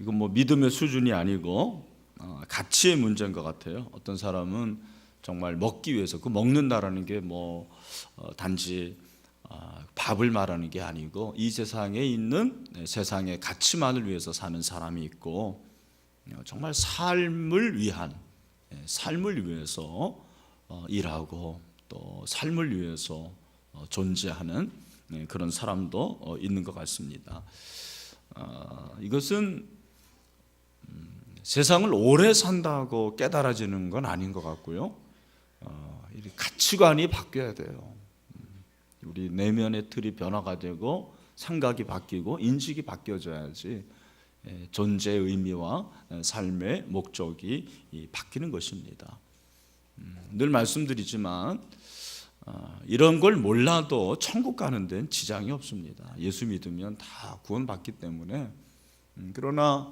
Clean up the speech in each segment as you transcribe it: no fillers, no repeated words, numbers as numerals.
이건 뭐 믿음의 수준이 아니고 가치의 문제인 것 같아요. 어떤 사람은 정말 먹기 위해서, 그 먹는다라는 게 뭐 단지 밥을 말하는 게 아니고 이 세상에 있는 세상의 가치만을 위해서 사는 사람이 있고, 정말 삶을 위해서 일하고 또 삶을 위해서 존재하는 그런 사람도 있는 것 같습니다. 이것은 세상을 오래 산다고 깨달아지는 건 아닌 것 같고요. 가치관이 바뀌어야 돼요. 우리 내면의 틀이 변화가 되고 생각이 바뀌고 인식이 바뀌어져야지 존재의 의미와 삶의 목적이 바뀌는 것입니다. 늘 말씀드리지만 이런 걸 몰라도 천국 가는 데는 지장이 없습니다. 예수 믿으면 다 구원받기 때문에. 그러나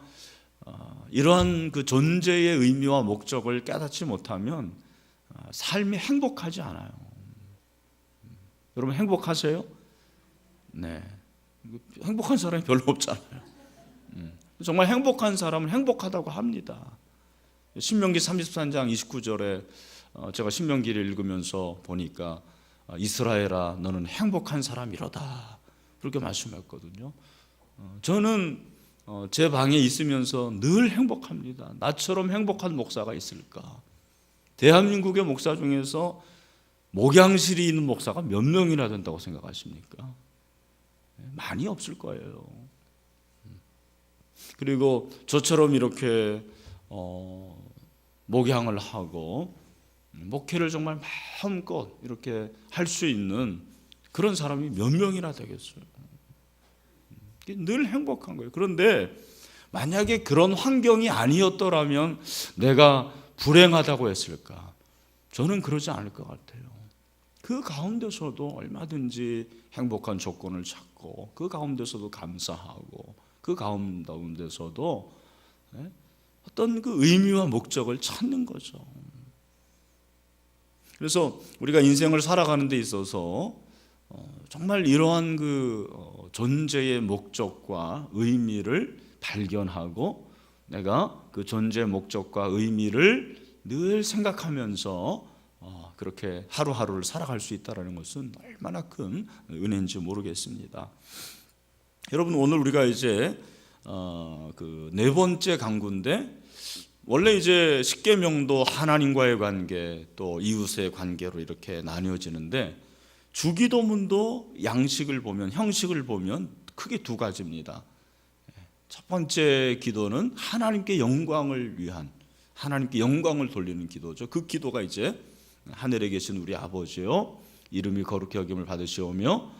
이러한 그 존재의 의미와 목적을 깨닫지 못하면 삶이 행복하지 않아요. 여러분 행복하세요? 네. 행복한 사람이 별로 없잖아요. 정말 행복한 사람은 행복하다고 합니다. 신명기 33장 29절에 제가 신명기를 읽으면서 보니까 이스라엘아 너는 행복한 사람이로다 그렇게 말씀했거든요. 저는 제 방에 있으면서 늘 행복합니다. 나처럼 행복한 목사가 있을까? 대한민국의 목사 중에서 목양실이 있는 목사가 몇 명이나 된다고 생각하십니까? 많이 없을 거예요. 그리고 저처럼 이렇게 목양을 하고 목회를 정말 마음껏 이렇게 할 수 있는 그런 사람이 몇 명이나 되겠어요. 늘 행복한 거예요. 그런데 만약에 그런 환경이 아니었더라면 내가 불행하다고 했을까? 저는 그러지 않을 것 같아요. 그 가운데서도 얼마든지 행복한 조건을 찾고 그 가운데서도 감사하고 그 가운데서도 어떤 그 의미와 목적을 찾는 거죠. 그래서 우리가 인생을 살아가는 데 있어서 정말 이러한 그 존재의 목적과 의미를 발견하고 내가 그 존재의 목적과 의미를 늘 생각하면서 그렇게 하루하루를 살아갈 수 있다는 것은 얼마나 큰 은혜인지 모르겠습니다. 여러분 오늘 우리가 이제 그 네 번째 강구인데, 원래 이제 십계명도 하나님과의 관계 또 이웃의 관계로 이렇게 나뉘어지는데, 주기도문도 양식을 보면 형식을 보면 크게 두 가지입니다. 첫 번째 기도는 하나님께 영광을 위한, 하나님께 영광을 돌리는 기도죠. 그 기도가 이제 하늘에 계신 우리 아버지요 이름이 거룩히 여김을 받으시오며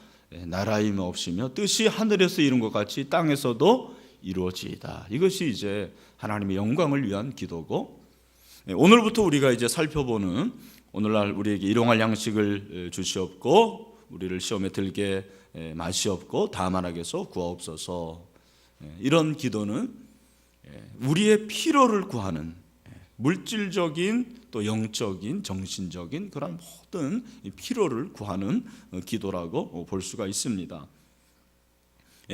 나라임이 없으며 뜻이 하늘에서 이룬 것 같이 땅에서도 이루어지이다. 이것이 이제 하나님의 영광을 위한 기도고, 오늘부터 우리가 이제 살펴보는 오늘날 우리에게 일용할 양식을 주시옵고 우리를 시험에 들게 마시옵고 다만 악에서 구하옵소서. 이런 기도는 우리의 필요를 구하는 물질적인 또 영적인 정신적인 그런 모든 필요를 구하는 기도라고 볼 수가 있습니다.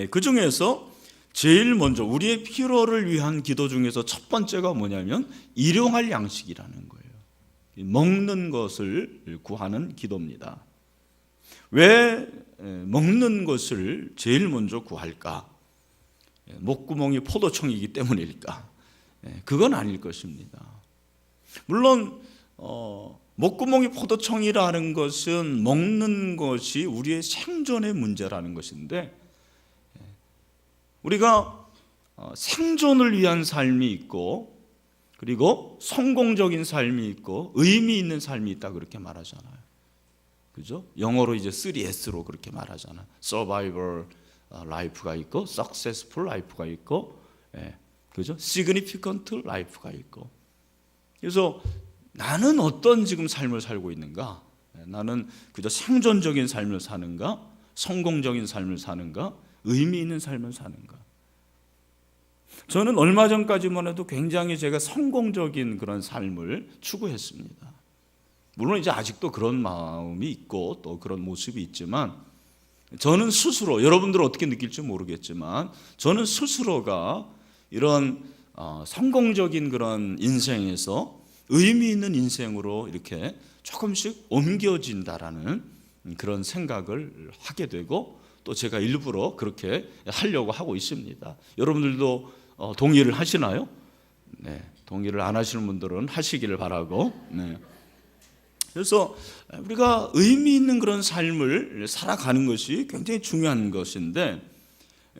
그 중에서 제일 먼저 우리의 필요를 위한 기도 중에서 첫 번째가 뭐냐면 일용할 양식이라는 거예요. 먹는 것을 구하는 기도입니다. 왜 먹는 것을 제일 먼저 구할까? 목구멍이 포도청이기 때문일까? 그건 아닐 것입니다. 물론 목구멍이 포도청이라는 것은 먹는 것이 우리의 생존의 문제라는 것인데, 우리가 생존을 위한 삶이 있고 그리고 성공적인 삶이 있고 의미 있는 삶이 있다 그렇게 말하잖아요. 그죠? 영어로 이제 3S로 그렇게 말하잖아요. Survival life가 있고 Successful life가 있고 그죠? Significant life가 있고. 그래서 나는 어떤 지금 삶을 살고 있는가? 나는 그저 생존적인 삶을 사는가? 성공적인 삶을 사는가? 의미 있는 삶을 사는가? 저는 얼마 전까지만 해도 굉장히 제가 성공적인 그런 삶을 추구했습니다. 물론 이제 아직도 그런 마음이 있고 또 그런 모습이 있지만, 저는 스스로, 여러분들은 어떻게 느낄지 모르겠지만 저는 스스로가 이런 성공적인 그런 인생에서 의미 있는 인생으로 이렇게 조금씩 옮겨진다라는 그런 생각을 하게 되고, 또 제가 일부러 그렇게 하려고 하고 있습니다. 여러분들도 동의를 하시나요? 네, 동의를 안 하시는 분들은 하시기를 바라고. 네. 그래서 우리가 의미 있는 그런 삶을 살아가는 것이 굉장히 중요한 것인데,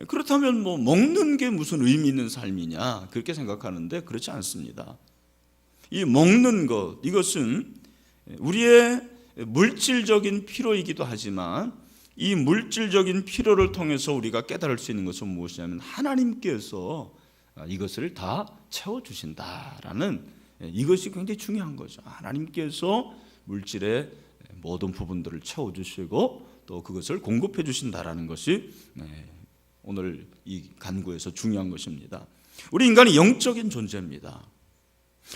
그렇다면 뭐 먹는 게 무슨 의미 있는 삶이냐 그렇게 생각하는데 그렇지 않습니다. 이 먹는 것, 이것은 우리의 물질적인 필요이기도 하지만 이 물질적인 필요를 통해서 우리가 깨달을 수 있는 것은 무엇이냐면 하나님께서 이것을 다 채워주신다라는, 이것이 굉장히 중요한 거죠. 하나님께서 물질의 모든 부분들을 채워주시고 또 그것을 공급해 주신다라는 것이 오늘 이 간구에서 중요한 것입니다. 우리 인간이 영적인 존재입니다.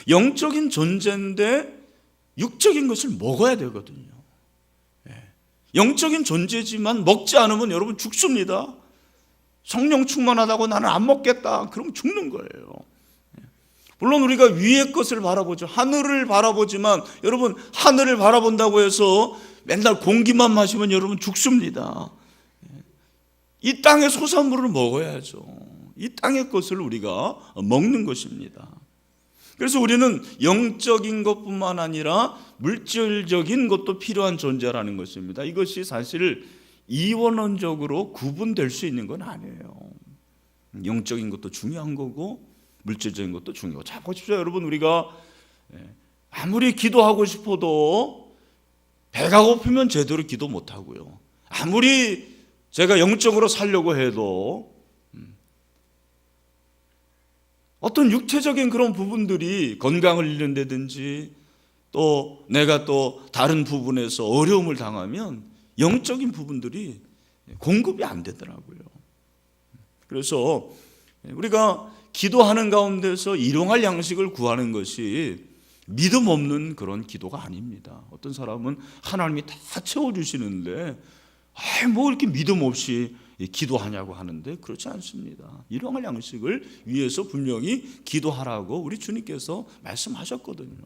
영적인 존재인데 육적인 것을 먹어야 되거든요. 영적인 존재지만 먹지 않으면 여러분 죽습니다. 성령 충만하다고 나는 안 먹겠다 그러면 죽는 거예요. 물론 우리가 위의 것을 바라보죠. 하늘을 바라보지만 여러분, 하늘을 바라본다고 해서 맨날 공기만 마시면 여러분 죽습니다. 이 땅의 소산물을 먹어야죠. 이 땅의 것을 우리가 먹는 것입니다. 그래서 우리는 영적인 것뿐만 아니라 물질적인 것도 필요한 존재라는 것입니다. 이것이 사실 이원론적으로 구분될 수 있는 건 아니에요. 영적인 것도 중요한 거고 물질적인 것도 중요하고. 자, 보십시오. 여러분, 우리가 아무리 기도하고 싶어도 배가 고프면 제대로 기도 못하고요. 아무리 제가 영적으로 살려고 해도 어떤 육체적인 그런 부분들이 건강을 잃는다든지 또 내가 또 다른 부분에서 어려움을 당하면 영적인 부분들이 공급이 안 되더라고요. 그래서 우리가 기도하는 가운데서 일용할 양식을 구하는 것이 믿음 없는 그런 기도가 아닙니다. 어떤 사람은 하나님이 다 채워주시는데 뭐 이렇게 믿음 없이 기도하냐고 하는데 그렇지 않습니다. 일용할 양식을 위해서 분명히 기도하라고 우리 주님께서 말씀하셨거든요.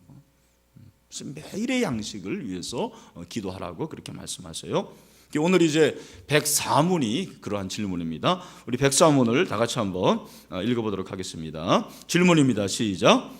그래서 매일의 양식을 위해서 기도하라고 그렇게 말씀하세요. 오늘 이제 104문이 그러한 질문입니다. 우리 104문을 다 같이 한번 읽어보도록 하겠습니다. 질문입니다. 시작.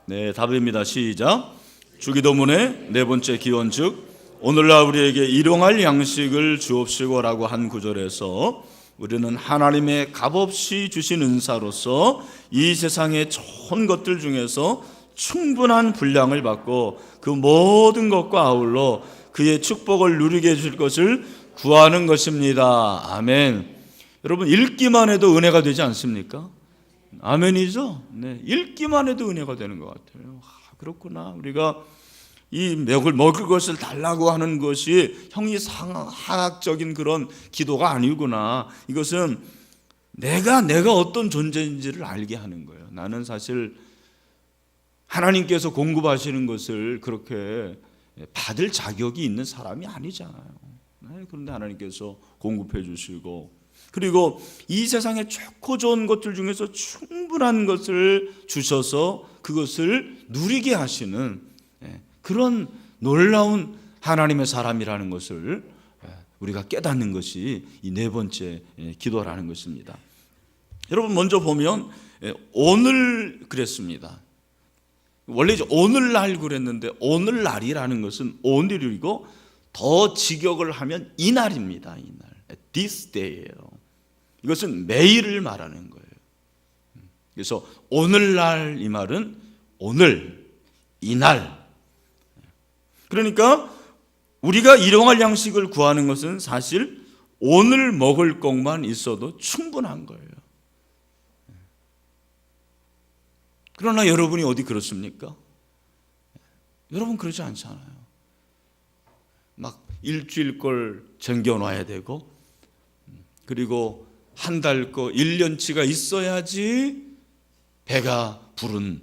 네, 답입니다. 시작. 주기도문의 네 번째 기원, 즉 오늘날 우리에게 일용할 양식을 주옵시고라고 한 구절에서 우리는 하나님의 값없이 주신 은사로서 이 세상의 좋은 것들 중에서 충분한 분량을 받고 그 모든 것과 아울러 그의 축복을 누리게 해줄 것을 구하는 것입니다. 아멘. 여러분, 읽기만 해도 은혜가 되지 않습니까? 아멘이죠? 네, 읽기만 해도 은혜가 되는 것 같아요. 그렇구나. 우리가 이 먹을 것을 달라고 하는 것이 형이상학적인 그런 기도가 아니구나. 이것은 내가 어떤 존재인지를 알게 하는 거예요. 나는 사실 하나님께서 공급하시는 것을 그렇게 받을 자격이 있는 사람이 아니잖아요. 그런데 하나님께서 공급해 주시고, 그리고 이 세상에 좋고 좋은 것들 중에서 충분한 것을 주셔서 그것을 누리게 하시는 그런 놀라운 하나님의 사람이라는 것을 우리가 깨닫는 것이 이 네 번째 기도라는 것입니다. 여러분, 먼저 보면 오늘 그랬습니다. 원래 이제 오늘날 그랬는데 오늘날이라는 것은 오늘이고 더 직역을 하면 이날입니다. 이날, this day예요. 이것은 매일을 말하는 거예요. 그래서 오늘날 이 말은 오늘, 이날. 그러니까 우리가 일용할 양식을 구하는 것은 사실 오늘 먹을 것만 있어도 충분한 거예요. 그러나 여러분이 어디 그렇습니까? 여러분 그러지 않잖아요. 막 일주일 걸 챙겨놔야 되고, 그리고 한 달 거 1년치가 있어야지 배가 부른,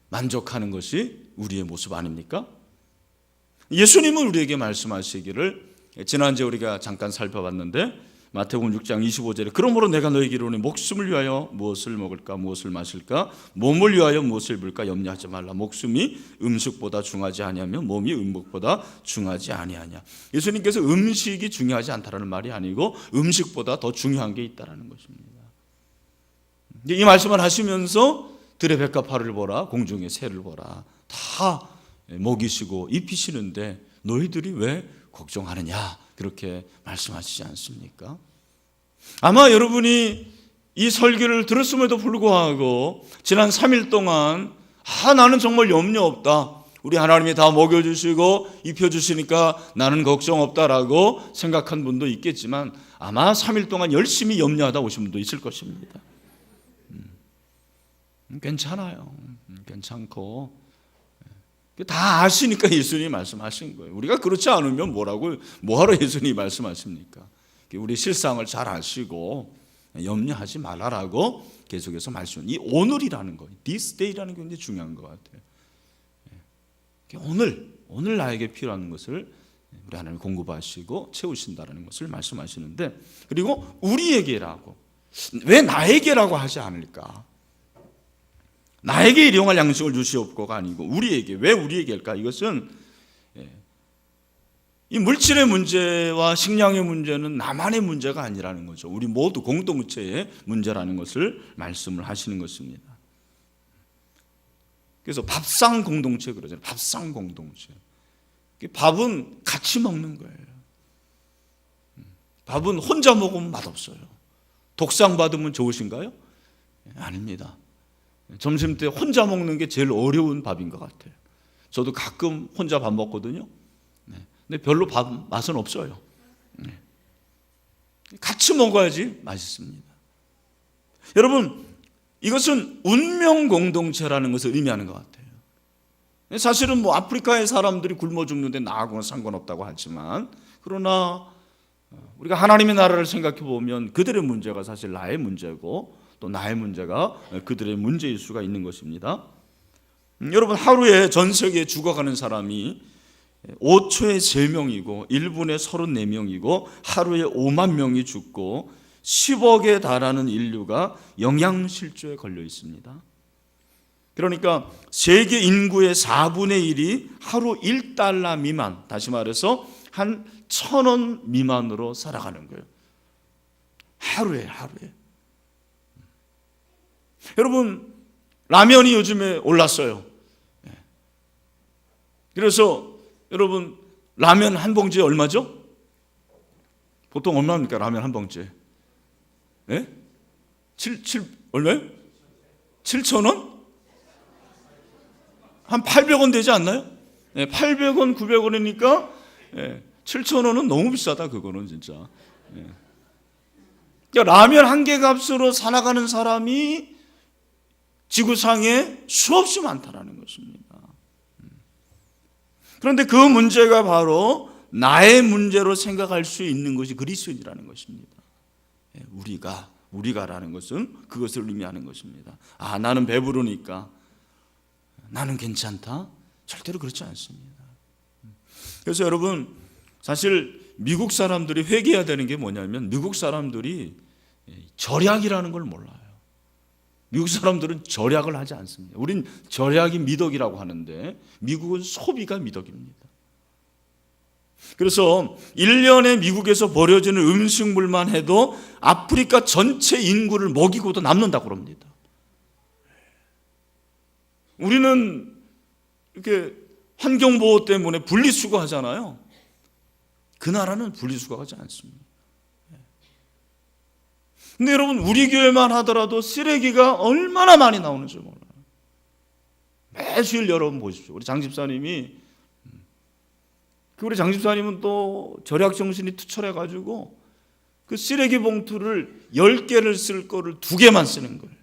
만족하는 것이 우리의 모습 아닙니까? 예수님은 우리에게 말씀하시기를, 지난주에 우리가 잠깐 살펴봤는데 마태복음 6장 25절에 그러므로 내가 너에게 이르노니 목숨을 위하여 무엇을 먹을까 무엇을 마실까 몸을 위하여 무엇을 입을까 염려하지 말라. 목숨이 음식보다 중하지 아니하며 몸이 음식보다 중하지 아니하냐. 예수님께서 음식이 중요하지 않다라는 말이 아니고 음식보다 더 중요한 게 있다라는 것입니다. 이 말씀을 하시면서 들의 백합화를 보라 공중의 새를 보라 다 먹이시고 입히시는데 너희들이 왜 걱정하느냐 그렇게 말씀하시지 않습니까? 아마 여러분이 이 설교를 들었음에도 불구하고 지난 3일 동안 나는 정말 염려 없다. 우리 하나님이 다 먹여주시고 입혀주시니까 나는 걱정 없다라고 생각한 분도 있겠지만 아마 3일 동안 열심히 염려하다 오신 분도 있을 것입니다. 괜찮아요. 괜찮고 다 아시니까 예수님이 말씀하신 거예요. 우리가 그렇지 않으면 뭐하러 예수님이 말씀하십니까? 우리 실상을 잘 아시고 염려하지 말라라고 계속해서 말씀. 이 오늘이라는 거, this day라는 게 굉장히 중요한 것 같아요. 오늘 나에게 필요한 것을 우리 하나님 공급하시고 채우신다라는 것을 말씀하시는데 그리고 우리에게라고 왜 나에게라고 하지 않을까? 나에게 일용할 양식을 주시옵고가 아니고 우리에게 왜 우리에게일까? 이것은 이 물질의 문제와 식량의 문제는 나만의 문제가 아니라는 거죠. 우리 모두 공동체의 문제라는 것을 말씀을 하시는 것입니다. 그래서 밥상 공동체 그러잖아요. 밥상 공동체. 밥은 같이 먹는 거예요. 밥은 혼자 먹으면 맛없어요. 독상 받으면 좋으신가요? 아닙니다. 점심 때 혼자 먹는 게 제일 어려운 밥인 것 같아요. 저도 가끔 혼자 밥 먹거든요. 근데 별로 밥 맛은 없어요. 같이 먹어야지 맛있습니다. 여러분, 이것은 운명 공동체라는 것을 의미하는 것 같아요. 사실은 아프리카의 사람들이 굶어 죽는데 나하고는 상관없다고 하지만 그러나 우리가 하나님의 나라를 생각해 보면 그들의 문제가 사실 나의 문제고 또 나의 문제가 그들의 문제일 수가 있는 것입니다. 여러분 하루에 전 세계에 죽어가는 사람이 5초에 3명이고 1분에 34명이고 하루에 5만 명이 죽고 10억에 달하는 인류가 영양실조에 걸려 있습니다. 그러니까 세계 인구의 4분의 1이 하루 1달러 미만, 다시 말해서 한 1,000원 미만으로 살아가는 거예요. 하루에. 여러분 라면이 요즘에 올랐어요. 그래서 여러분 라면 한 봉지에 얼마죠? 보통 얼마입니까? 라면 한 봉지에? 예? 7 얼마요? 7,000원? 한 800원 되지 않나요? 800원, 900원이니까 7,000원은 너무 비싸다 그거는 진짜. 그러니까 라면 한 개 값으로 살아가는 사람이 지구상에 수없이 많다라는 것입니다. 그런데 그 문제가 바로 나의 문제로 생각할 수 있는 것이 그리스도인이라는 것입니다. 우리가라는 것은 그것을 의미하는 것입니다. 나는 배부르니까 나는 괜찮다? 절대로 그렇지 않습니다. 그래서 여러분 사실 미국 사람들이 회개해야 되는 게 뭐냐면 미국 사람들이 절약이라는 걸 몰라요. 미국 사람들은 절약을 하지 않습니다. 우린 절약이 미덕이라고 하는데 미국은 소비가 미덕입니다. 그래서 1년에 미국에서 버려지는 음식물만 해도 아프리카 전체 인구를 먹이고도 남는다고 그럽니다. 우리는 이렇게 환경보호 때문에 분리수거하잖아요. 그 나라는 분리수거하지 않습니다. 근데 여러분 우리 교회만 하더라도 쓰레기가 얼마나 많이 나오는지 몰라요. 매주일 여러분 보십시오. 우리 장 집사님이 우리 장 집사님은 또 절약 정신이 투철해가지고 그 쓰레기 봉투를 10개를 쓸 거를 2개만 쓰는 거예요.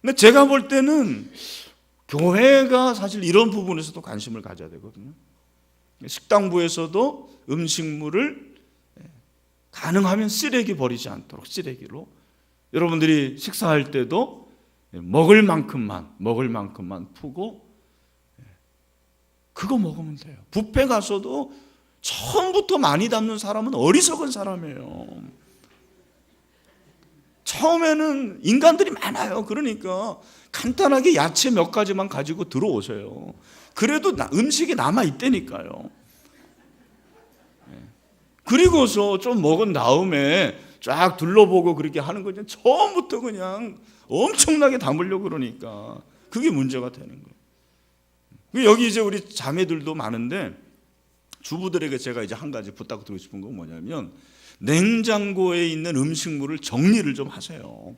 근데 제가 볼 때는 교회가 사실 이런 부분에서도 관심을 가져야 되거든요. 식당부에서도 음식물을 가능하면 쓰레기 버리지 않도록 쓰레기로 여러분들이 식사할 때도 먹을 만큼만 푸고 그거 먹으면 돼요. 뷔페 가서도 처음부터 많이 담는 사람은 어리석은 사람이에요. 처음에는 인간들이 많아요. 그러니까 간단하게 야채 몇 가지만 가지고 들어오세요. 그래도 음식이 남아있다니까요. 그리고서 좀 먹은 다음에 쫙 둘러보고 그렇게 하는 거죠. 처음부터 그냥 엄청나게 담으려고 그러니까 그게 문제가 되는 거예요. 여기 이제 우리 자매들도 많은데 주부들에게 제가 이제 한 가지 부탁드리고 싶은 건 뭐냐면 냉장고에 있는 음식물을 정리를 좀 하세요.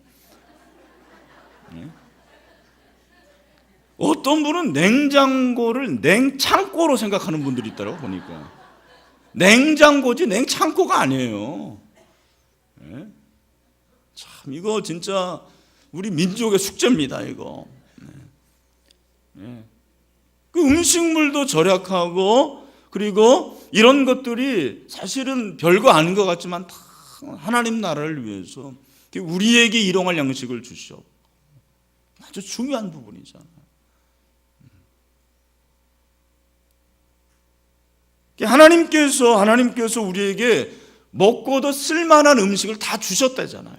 어떤 분은 냉장고를 냉창고로 생각하는 분들이 있더라고 보니까. 냉장고지 냉창고가 아니에요. 참 이거 진짜 우리 민족의 숙제입니다. 이거. 그 음식물도 절약하고 그리고 이런 것들이 사실은 별거 아닌 것 같지만 다 하나님 나라를 위해서 우리에게 일용할 양식을 주시오. 아주 중요한 부분이잖아요. 하나님께서 우리에게 먹고도 쓸만한 음식을 다 주셨다잖아요.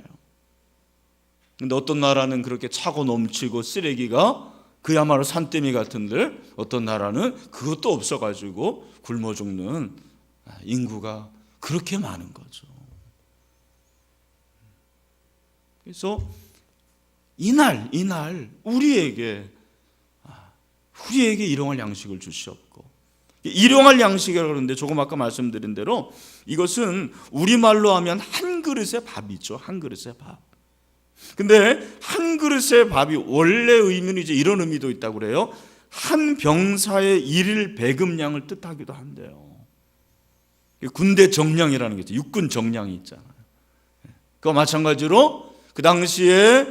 근데 어떤 나라는 그렇게 차고 넘치고 쓰레기가 그야말로 산더미 같은데 어떤 나라는 그것도 없어가지고 굶어 죽는 인구가 그렇게 많은 거죠. 그래서 이날 우리에게 일용할 양식을 주시옵고, 일용할 양식이라고 그러는데 조금 아까 말씀드린 대로 이것은 우리말로 하면 한 그릇의 밥이죠. 한 그릇의 밥. 근데 한 그릇의 밥이 원래 의미는 이제 이런 의미도 있다고 그래요. 한 병사의 일일 배급량을 뜻하기도 한대요. 군대 정량이라는 게 있죠. 육군 정량이 있잖아요. 그와 마찬가지로 그 당시에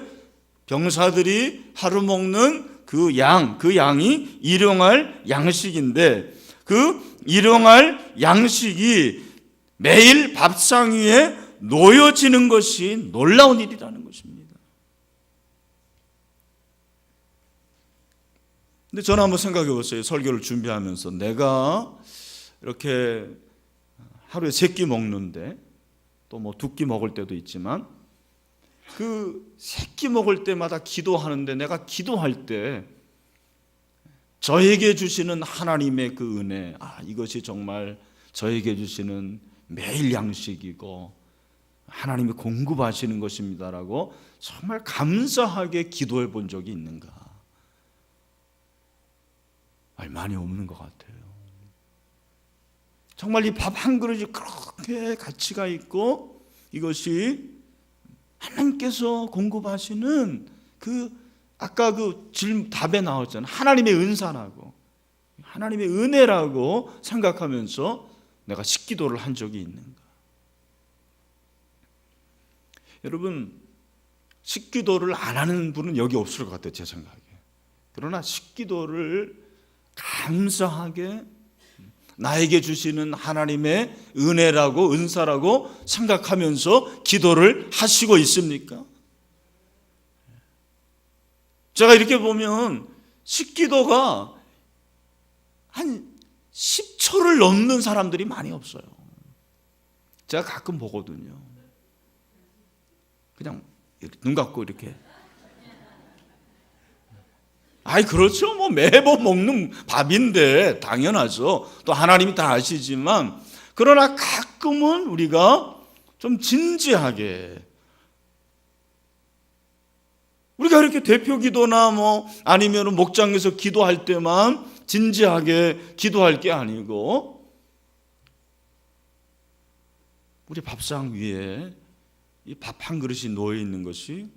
병사들이 하루 먹는 그 양이 일용할 양식인데 그 일용할 양식이 매일 밥상 위에 놓여지는 것이 놀라운 일이라는 것입니다. 근데 저는 한번 생각해 보세요. 설교를 준비하면서 내가 이렇게 하루에 3끼 먹는데 또 뭐 2끼 먹을 때도 있지만 그 3끼 먹을 때마다 기도하는데 내가 기도할 때 저에게 주시는 하나님의 그 은혜, 이것이 정말 저에게 주시는 매일 양식이고 하나님이 공급하시는 것입니다라고 정말 감사하게 기도해 본 적이 있는가? 많이 없는 것 같아요. 정말 이 밥 한 그릇이 그렇게 가치가 있고 이것이 하나님께서 공급하시는 그 아까 그 답에 나왔잖아요. 하나님의 은사라고 하나님의 은혜라고 생각하면서 내가 식기도를 한 적이 있는가? 여러분 식기도를 안 하는 분은 여기 없을 것 같아요. 제 생각에. 그러나 식기도를 감사하게 나에게 주시는 하나님의 은혜라고 은사라고 생각하면서 기도를 하시고 있습니까? 제가 이렇게 보면 식기도가 한 10초를 넘는 사람들이 많이 없어요. 제가 가끔 보거든요. 그냥 눈 감고 이렇게. 그렇죠. 뭐 매번 먹는 밥인데 당연하죠. 또 하나님이 다 아시지만 그러나 가끔은 우리가 좀 진지하게 우리가 이렇게 대표 기도나 뭐 아니면 목장에서 기도할 때만 진지하게 기도할 게 아니고 우리 밥상 위에 이 밥 한 그릇이 놓여 있는 것이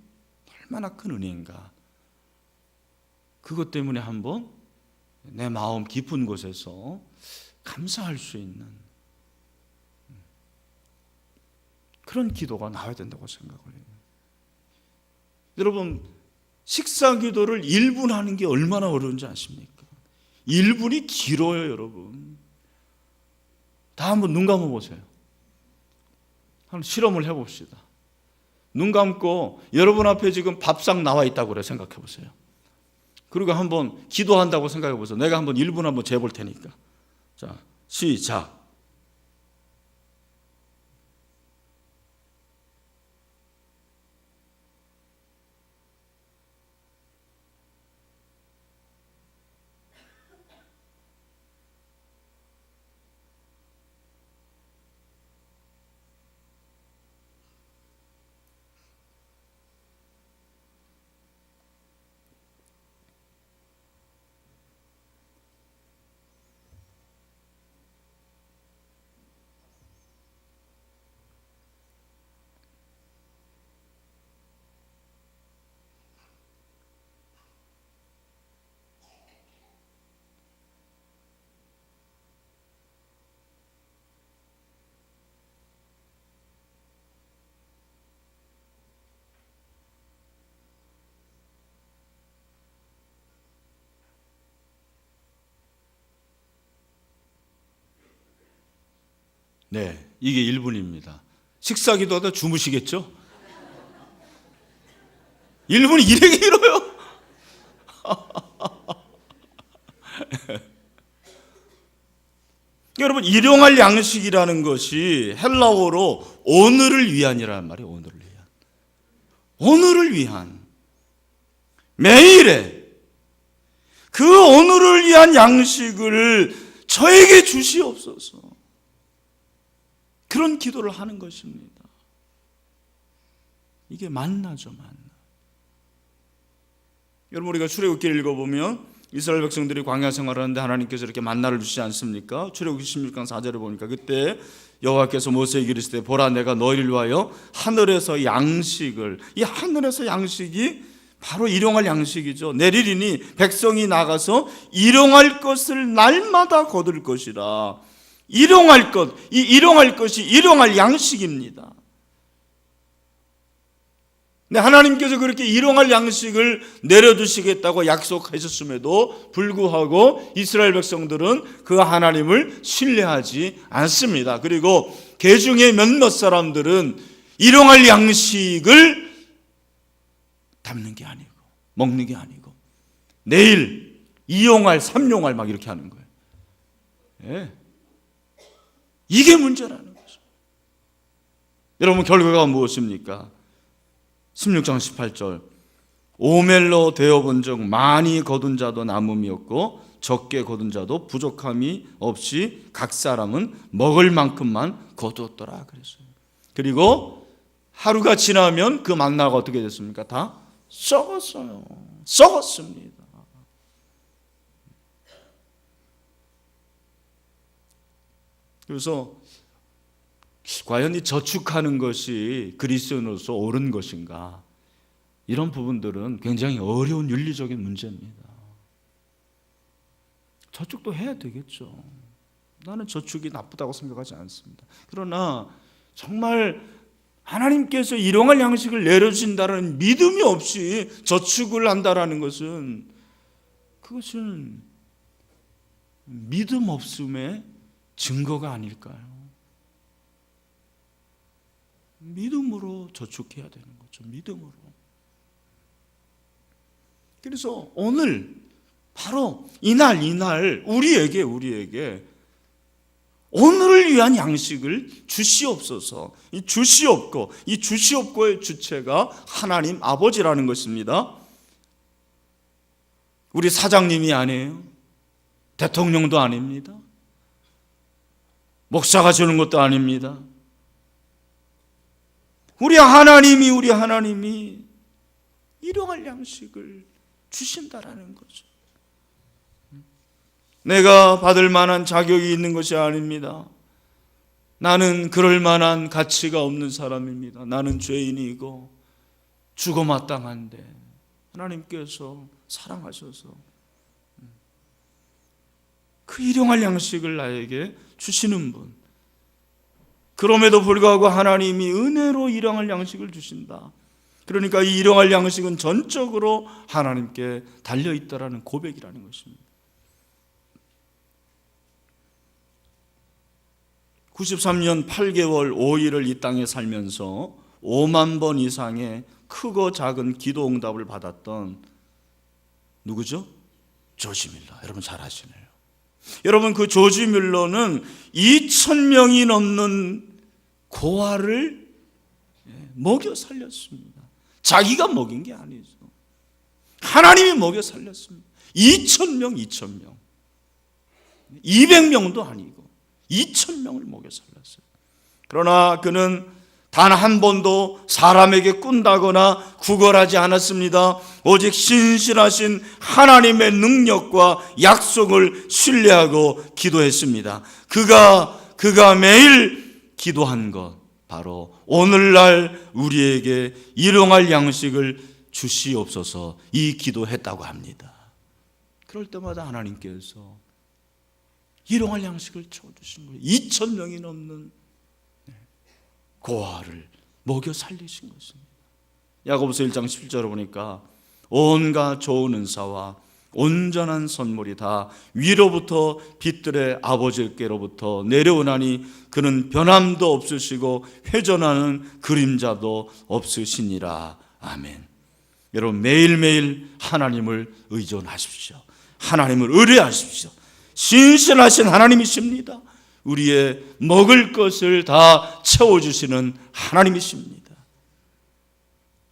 얼마나 큰 은혜인가. 그것 때문에 한번 내 마음 깊은 곳에서 감사할 수 있는 그런 기도가 나와야 된다고 생각을 해요. 여러분 식사 기도를 1분 하는 게 얼마나 어려운지 아십니까? 1분이 길어요. 여러분 다 한번 눈 감아보세요. 한번 실험을 해봅시다. 눈 감고 여러분 앞에 지금 밥상 나와 있다고 그래 생각해 보세요. 그리고 한번 기도한다고 생각해 보세요. 내가 한번 1분 한번 재볼 테니까. 자, 시작. 네, 이게 1분입니다. 식사 기도하다 주무시겠죠? 1분이 이렇게 길어요. 여러분, 일용할 양식이라는 것이 헬라어로 오늘을 위한이라는 말이에요. 오늘을 위한. 오늘을 위한. 매일에 그 오늘을 위한 양식을 저에게 주시옵소서. 그런 기도를 하는 것입니다. 이게 만나죠, 만나. 여러분, 우리가 출애굽기를 읽어보면 이스라엘 백성들이 광야 생활하는데 하나님께서 이렇게 만나를 주시지 않습니까? 출애굽기 16강 4절에 보니까 그때 여호와께서 모세에게 이르시되 보라 내가 너희를 위하여 하늘에서 양식을, 이 하늘에서 양식이 바로 일용할 양식이죠. 내리리니 백성이 나가서 일용할 것을 날마다 거둘 것이라. 일용할 것, 이 일용할 것이 일용할 양식입니다. 근데 하나님께서 그렇게 일용할 양식을 내려주시겠다고 약속하셨음에도 불구하고 이스라엘 백성들은 그 하나님을 신뢰하지 않습니다. 그리고 그 중에 몇몇 사람들은 일용할 양식을 담는 게 아니고 먹는 게 아니고 내일 2용할 3용할 막 이렇게 하는 거예요. 예. 이게 문제라는 거죠. 여러분, 결과가 무엇입니까? 16장 18절 오멜로 되어본 적 많이 거둔 자도 남음이 없고 적게 거둔 자도 부족함이 없이 각 사람은 먹을 만큼만 거두었더라 그랬어요. 그리고 하루가 지나면 그 만나가 어떻게 됐습니까? 다 썩었어요. 썩었습니다. 그래서 과연 이 저축하는 것이 그리스도인으로서 옳은 것인가? 이런 부분들은 굉장히 어려운 윤리적인 문제입니다. 저축도 해야 되겠죠. 나는 저축이 나쁘다고 생각하지 않습니다. 그러나 정말 하나님께서 일용할 양식을 내려주신다는 믿음이 없이 저축을 한다는 것은 그것은 믿음 없음의 증거가 아닐까요? 믿음으로 저축해야 되는 거죠. 믿음으로. 그래서 오늘 바로 이날 우리에게 오늘을 위한 양식을 주시옵소서. 이 주시옵고의 주체가 하나님 아버지라는 것입니다. 우리 사장님이 아니에요. 대통령도 아닙니다. 목사가 주는 것도 아닙니다. 우리 하나님이 일용할 양식을 주신다라는 거죠. 내가 받을 만한 자격이 있는 것이 아닙니다. 나는 그럴 만한 가치가 없는 사람입니다. 나는 죄인이고 죽어 마땅한데 하나님께서 사랑하셔서 그 일용할 양식을 나에게 주시는 분. 그럼에도 불구하고 하나님이 은혜로 일용할 양식을 주신다. 그러니까 이 일용할 양식은 전적으로 하나님께 달려있다라는 고백이라는 것입니다. 93년 8개월 5일을 이 땅에 살면서 5만 번 이상의 크고 작은 기도 응답을 받았던 누구죠? 조지 밀러. 여러분 잘 아시네요. 여러분, 그 조지 밀러는 2,000명이 넘는 고아를 먹여 살렸습니다. 자기가 먹인 게 아니죠. 하나님이 먹여 살렸습니다. 2,000명 200명도 아니고 2,000명을 먹여 살렸어요. 그러나 그는 단 한 번도 사람에게 꾼다거나 구걸하지 않았습니다. 오직 신실하신 하나님의 능력과 약속을 신뢰하고 기도했습니다. 그가 매일 기도한 것, 바로 오늘날 우리에게 일용할 양식을 주시옵소서, 이 기도했다고 합니다. 그럴 때마다 하나님께서 일용할 양식을 채워주신 거예요. 2,000명이 넘는 고아를 먹여 살리신 것입니다. 야고보서 1장 10절에 보니까 온갖 좋은 은사와 온전한 선물이 다 위로부터 빛들의 아버지께로부터 내려오나니 그는 변함도 없으시고 회전하는 그림자도 없으시니라. 아멘. 여러분, 매일매일 하나님을 의존하십시오. 하나님을 의뢰하십시오. 신실하신 하나님이십니다. 우리의 먹을 것을 다 채워주시는 하나님이십니다.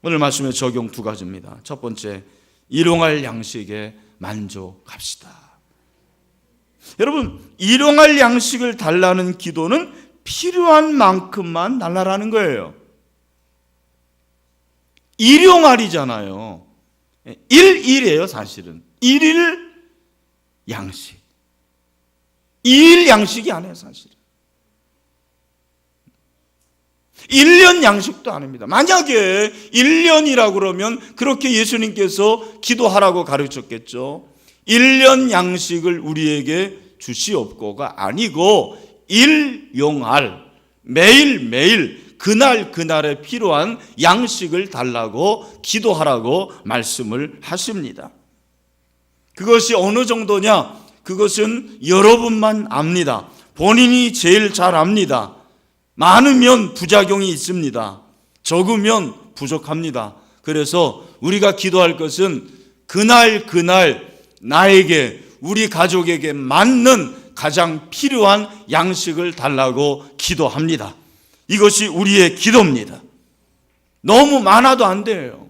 오늘 말씀의 적용 두 가지입니다. 첫 번째, 일용할 양식에 만족합시다. 여러분, 일용할 양식을 달라는 기도는 필요한 만큼만 달라라는 거예요. 일용할이잖아요. 일이에요, 사실은. 일일 양식. 2일 양식이 아니에요, 사실은. 1년 양식도 아닙니다. 만약에 1년이라고 그러면 그렇게 예수님께서 기도하라고 가르쳤겠죠. 1년 양식을 우리에게 주시옵고가 아니고 일용할, 매일매일 그날그날에 필요한 양식을 달라고 기도하라고 말씀을 하십니다. 그것이 어느 정도냐? 그것은 여러분만 압니다. 본인이 제일 잘 압니다. 많으면 부작용이 있습니다. 적으면 부족합니다. 그래서 우리가 기도할 것은 그날 나에게, 우리 가족에게 맞는 가장 필요한 양식을 달라고 기도합니다. 이것이 우리의 기도입니다. 너무 많아도 안 돼요.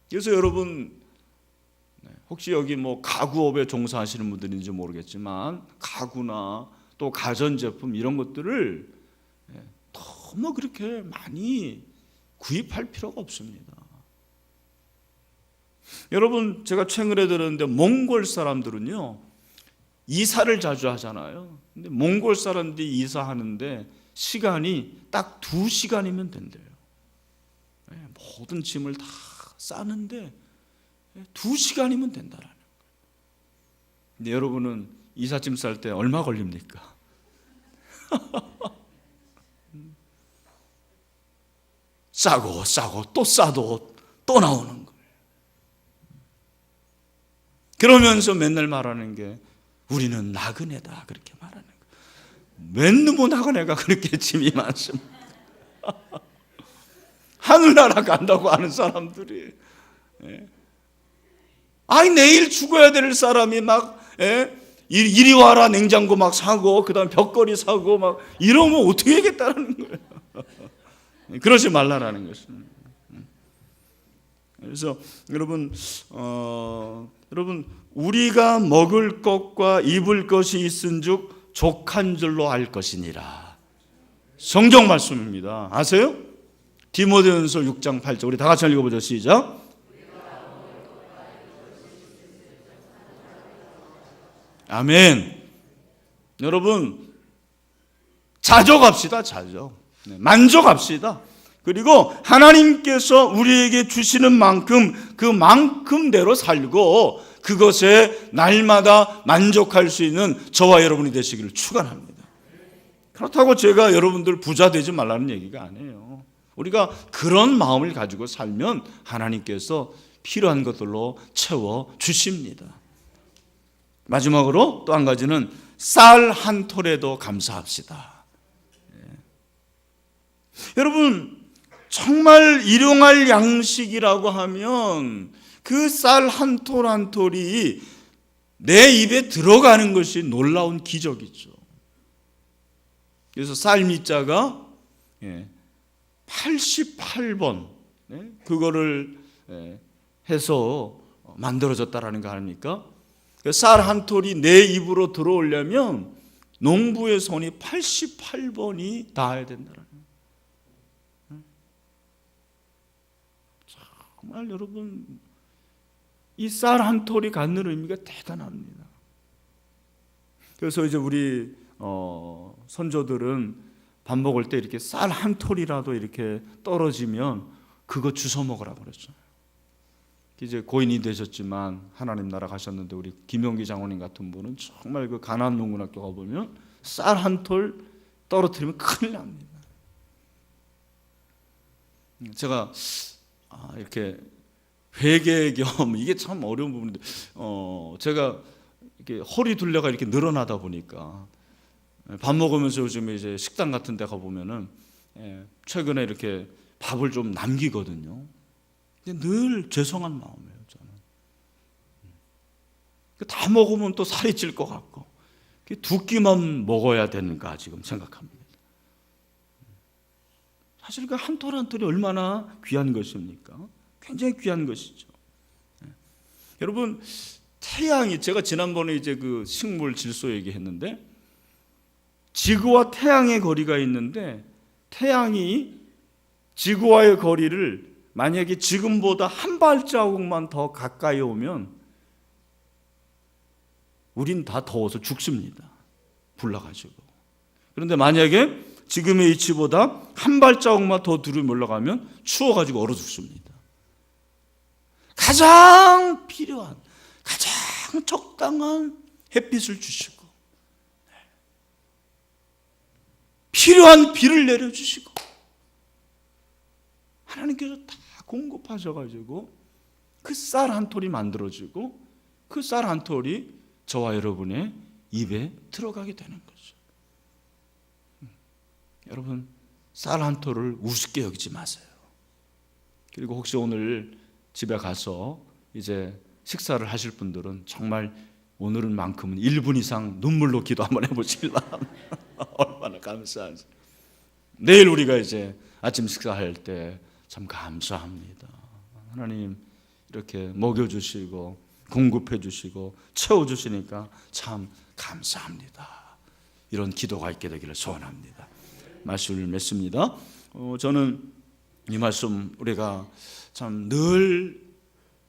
그래서 여러분, 혹시 여기 가구업에 종사하시는 분들인지 모르겠지만 가구나 또 가전제품 이런 것들을 너무 그렇게 많이 구입할 필요가 없습니다. 여러분, 제가 최근에 들었는데 몽골 사람들은요, 이사를 자주 하잖아요. 근데 몽골 사람들이 이사하는데 시간이 딱 2시간이면 된대요. 모든 짐을 다 싸는데 2시간이면 된다라는 거예요. 근데 여러분은 이삿짐 쌀 때 얼마 걸립니까? 싸고 또 싸도 또 나오는 거예요. 그러면서 맨날 말하는 게 우리는 나그네다, 그렇게 말하는 거예요. 웬 놈의 나그네가 그렇게 짐이 많습니까? 하늘나라 간다고 하는 사람들이, 아니 내일 죽어야 될 사람이 막 이리 와라 냉장고 막 사고 그다음 벽걸이 사고 막 이러면 어떻게 하겠다는 거예요. 그러지 말라라는 것입니다. 그래서 여러분 우리가 먹을 것과 입을 것이 있은즉 족한 줄로 알 것이니라. 성경 말씀입니다. 아세요? 디모데전서 6장 8절 우리 다 같이 읽어보죠. 시작. 아멘. 여러분, 자족합시다. 자족. 만족합시다. 그리고 하나님께서 우리에게 주시는 만큼 그만큼대로 살고 그것에 날마다 만족할 수 있는 저와 여러분이 되시기를 축원합니다. 그렇다고 제가 여러분들 부자 되지 말라는 얘기가 아니에요. 우리가 그런 마음을 가지고 살면 하나님께서 필요한 것들로 채워 주십니다. 마지막으로 또 한 가지는 쌀 한 톨에도 감사합시다. 여러분, 정말 일용할 양식이라고 하면 그 쌀 한 톨 한 톨이 내 입에 들어가는 것이 놀라운 기적이죠. 그래서 쌀 밑자가 88번 그거를 해서 만들어졌다라는 거 아닙니까? 쌀 한 톨이 내 입으로 들어오려면 농부의 손이 88번이 닿아야 된다는 거예요. 정말 여러분, 이 쌀 한 톨이 갖는 의미가 대단합니다. 그래서 이제 우리 선조들은 밥 먹을 때 이렇게 쌀 한 톨이라도 이렇게 떨어지면 그거 주워 먹으라고 그랬어요. 이제 고인이 되셨지만 하나님 나라 가셨는데 우리 김용기 장로님 같은 분은 정말 그 가나안 농군학교 가보면 쌀 한 톨 떨어뜨리면 큰일 납니다. 제가 이렇게 회개 겸 이게 참 어려운 부분인데 제가 이렇게 허리 둘레가 이렇게 늘어나다 보니까 밥 먹으면서 요즘에 이제 식당 같은 데 가 보면은 최근에 이렇게 밥을 좀 남기거든요. 근데 늘 죄송한 마음이에요, 저는. 다 먹으면 또 살이 찔 것 같고 두 끼만 먹어야 되는가 지금 생각합니다. 사실 그 한 톨 한 톨이 얼마나 귀한 것입니까? 굉장히 귀한 것이죠. 여러분, 태양이, 제가 지난번에 이제 그 식물 질소 얘기했는데, 지구와 태양의 거리가 있는데, 태양이 지구와의 거리를 만약에 지금보다 한 발자국만 더 가까이 오면 우린 다 더워서 죽습니다. 불나가지고. 그런데 만약에 지금의 위치보다 한 발자국만 더 뒤로 올라가면 추워가지고 얼어 죽습니다. 가장 필요한, 가장 적당한 햇빛을 주시고 필요한 비를 내려주시고 하나님께서 다 공급하셔가지고 그 쌀 한 톨이 만들어지고 그 쌀 한 톨이 저와 여러분의 입에 들어가게 되는 거죠. 여러분, 쌀 한 톨을 우습게 여기지 마세요. 그리고 혹시 오늘 집에 가서 이제 식사를 하실 분들은 정말 오늘만큼은 1분 이상 눈물로 기도 한번 해보시길 바랍니다. 얼마나 감사한지. 내일 우리가 이제 아침 식사할 때 참 감사합니다. 하나님 이렇게 먹여주시고 공급해주시고 채워주시니까 참 감사합니다. 이런 기도가 있게 되기를 소원합니다. 말씀을 맺습니다. 저는 이 말씀 우리가 참 늘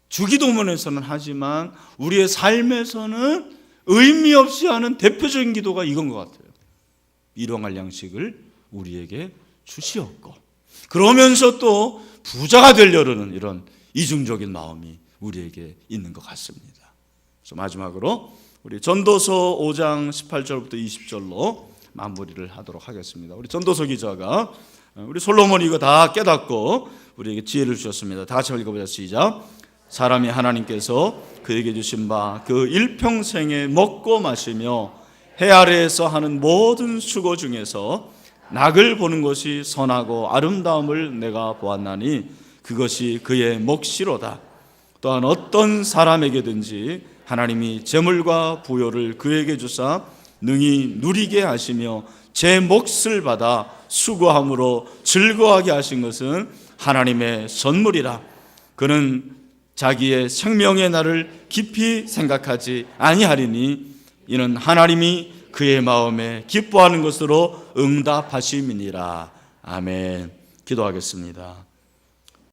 주기도문에서는 하지만 우리의 삶에서는 의미 없이 하는 대표적인 기도가 이건 것 같아요. 일용할 양식을 우리에게 주시옵고 그러면서 또 부자가 되려는 이런 이중적인 마음이 우리에게 있는 것 같습니다. 그래서 마지막으로 우리 전도서 5장 18절부터 20절로 마무리를 하도록 하겠습니다. 우리 전도서 기자가 우리 솔로몬이 이거 다 깨닫고 우리에게 지혜를 주셨습니다. 다 같이 읽어보자. 시작. 사람이 하나님께서 그에게 주신 바 그 일평생에 먹고 마시며 해 아래에서 하는 모든 수고 중에서 낙을 보는 것이 선하고 아름다움을 내가 보았나니 그것이 그의 몫이로다. 또한 어떤 사람에게든지 하나님이 재물과 부요를 그에게 주사 능히 누리게 하시며 제 몫을 받아 수고함으로 즐거워하게 하신 것은 하나님의 선물이라. 그는 자기의 생명의 날을 깊이 생각하지 아니하리니 이는 하나님이 그의 마음에 기뻐하는 것으로 응답하심이니라. 아멘. 기도하겠습니다.